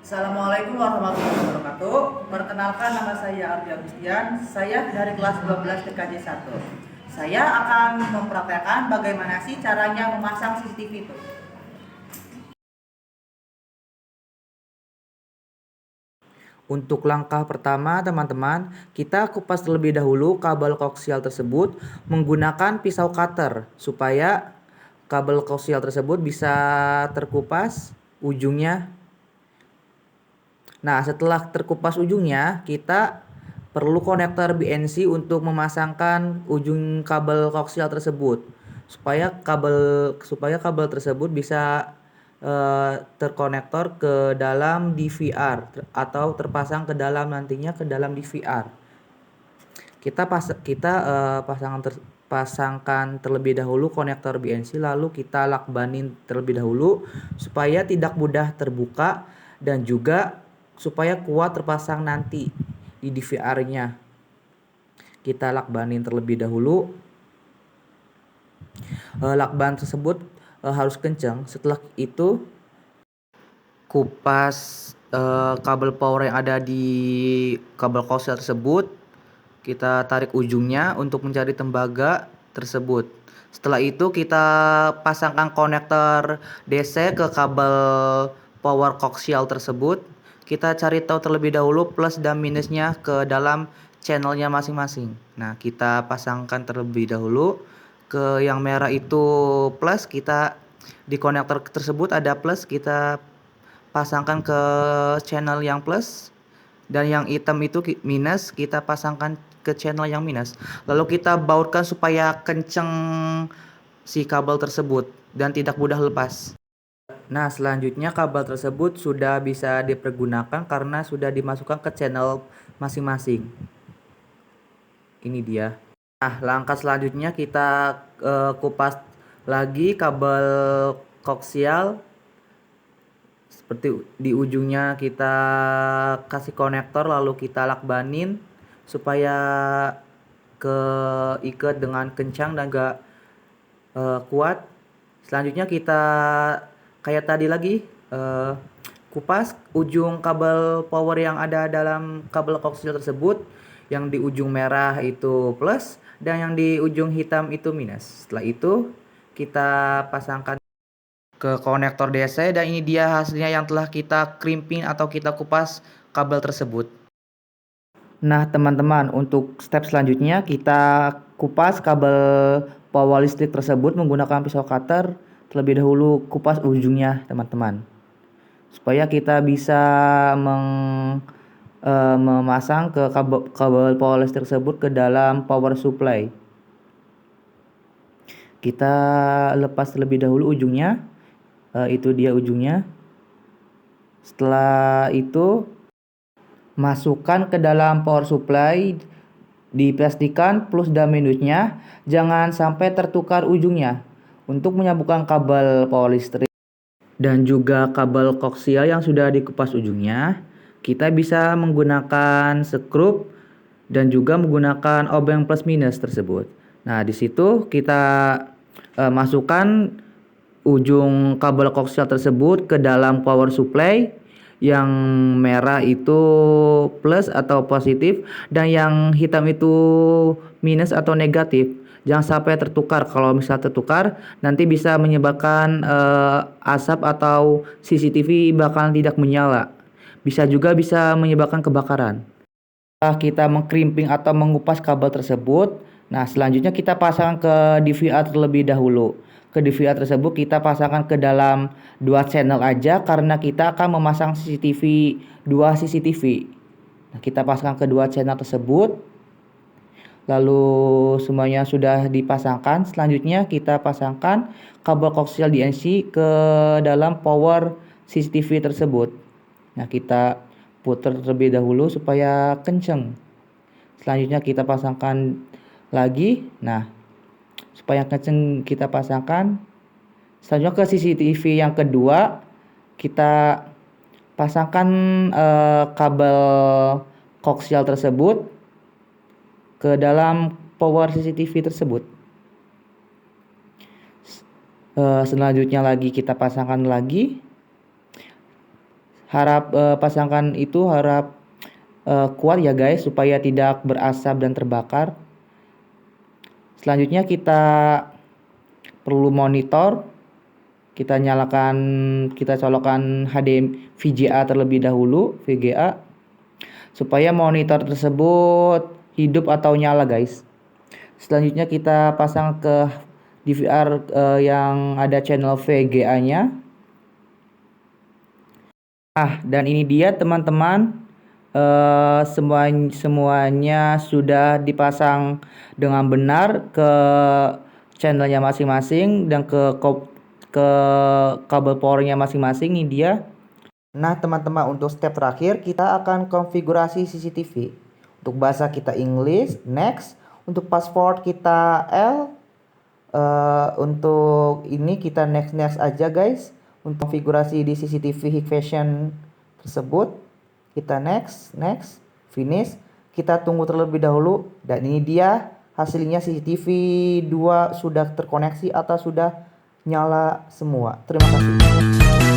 Assalamualaikum warahmatullahi wabarakatuh. Perkenalkan, nama saya Ardi Agustian. Saya dari kelas 12 TKJ 1. Saya akan mempraktekkan bagaimana sih caranya memasang CCTV itu. Untuk langkah pertama, teman-teman, kita kupas terlebih dahulu kabel koaksial tersebut menggunakan pisau cutter supaya kabel koaksial tersebut bisa terkupas ujungnya. Nah, setelah terkupas ujungnya, kita perlu konektor BNC untuk memasangkan ujung kabel koaksial tersebut supaya kabel tersebut bisa terkonektor ke dalam DVR atau terpasang ke dalam nantinya ke dalam DVR. Pasangkan terlebih dahulu konektor BNC, lalu kita lakbanin terlebih dahulu supaya tidak mudah terbuka dan juga supaya kuat terpasang nanti di DVR-nya. Kita lakbanin terlebih dahulu. Lakban tersebut harus kencang. Setelah itu kupas kabel power yang ada di kabel koaksial tersebut. Kita tarik ujungnya untuk mencari tembaga tersebut. Setelah itu kita pasangkan konektor DC ke kabel power koaksial tersebut. Kita cari tahu terlebih dahulu plus dan minusnya ke dalam channelnya masing-masing. Nah, kita pasangkan terlebih dahulu ke yang merah itu plus, kita di konektor tersebut ada plus, kita pasangkan ke channel yang plus, dan yang hitam itu minus, kita pasangkan ke channel yang minus. Lalu kita bautkan supaya kenceng si kabel tersebut dan tidak mudah lepas. Nah, selanjutnya kabel tersebut sudah bisa dipergunakan karena sudah dimasukkan ke channel masing-masing. Ini dia. Nah, langkah selanjutnya kita kupas lagi kabel koaksial. Seperti di ujungnya kita kasih konektor, lalu kita lakbanin supaya keikat dengan kencang dan gak kuat. Selanjutnya kita kayak tadi lagi kupas ujung kabel power yang ada dalam kabel koaksial tersebut. Yang di ujung merah itu plus dan yang di ujung hitam itu minus. Setelah itu kita pasangkan ke konektor DC dan ini dia hasilnya yang telah kita crimping atau kita kupas kabel tersebut. Nah, teman-teman, untuk step selanjutnya kita kupas kabel power listrik tersebut menggunakan pisau cutter. Terlebih dahulu kupas ujungnya, teman-teman, supaya kita bisa memasang ke kabel power listrik tersebut ke dalam power supply. Kita lepas terlebih dahulu ujungnya. Itu dia ujungnya. Setelah itu masukkan ke dalam power supply, dipastikan plus dan minusnya jangan sampai tertukar ujungnya. Untuk menyambungkan kabel power listrik dan juga kabel koaksial yang sudah dikupas ujungnya, kita bisa menggunakan skrup dan juga menggunakan obeng plus minus tersebut. Nah, di situ kita masukkan ujung kabel koaksial tersebut ke dalam power supply. Yang merah itu plus atau positif dan yang hitam itu minus atau negatif. Jangan sampai tertukar. Kalau misal tertukar nanti bisa menyebabkan asap atau CCTV bakalan tidak menyala. Bisa juga bisa menyebabkan kebakaran. Setelah kita mengkrimping atau mengupas kabel tersebut, nah selanjutnya kita pasang ke DVR terlebih dahulu. Ke DVR tersebut kita pasangkan ke dalam dua channel aja karena kita akan memasang dua CCTV. Nah, kita pasangkan ke dua channel tersebut. Lalu semuanya sudah dipasangkan. Selanjutnya kita pasangkan kabel koaksial DNC ke dalam power CCTV tersebut. Nah, kita putar terlebih dahulu supaya kenceng. Selanjutnya kita pasangkan lagi. Nah, supaya kenceng kita pasangkan. Selanjutnya ke CCTV yang kedua kita pasangkan kabel koaksial tersebut ke dalam power CCTV tersebut. Selanjutnya lagi kita pasangkan lagi. Harap pasangkan itu harap kuat ya guys, supaya tidak berasap dan terbakar. Selanjutnya kita perlu monitor. Kita colokkan HDMI VGA terlebih dahulu, VGA, supaya monitor tersebut hidup atau nyala guys. Selanjutnya kita pasang ke DVR yang ada channel VGA-nya. Nah, dan ini dia teman-teman, semuanya sudah dipasang dengan benar ke channelnya masing-masing dan ke kabel powernya masing-masing. Ini dia. Nah teman-teman, untuk step terakhir kita akan konfigurasi CCTV. Untuk bahasa kita English, next. Untuk password kita L. Untuk ini kita next aja guys. Untuk konfigurasi di CCTV Hikvision tersebut, kita next, finish. Kita tunggu terlebih dahulu, dan ini dia hasilnya, CCTV 2 sudah terkoneksi atau sudah nyala semua. Terima kasih.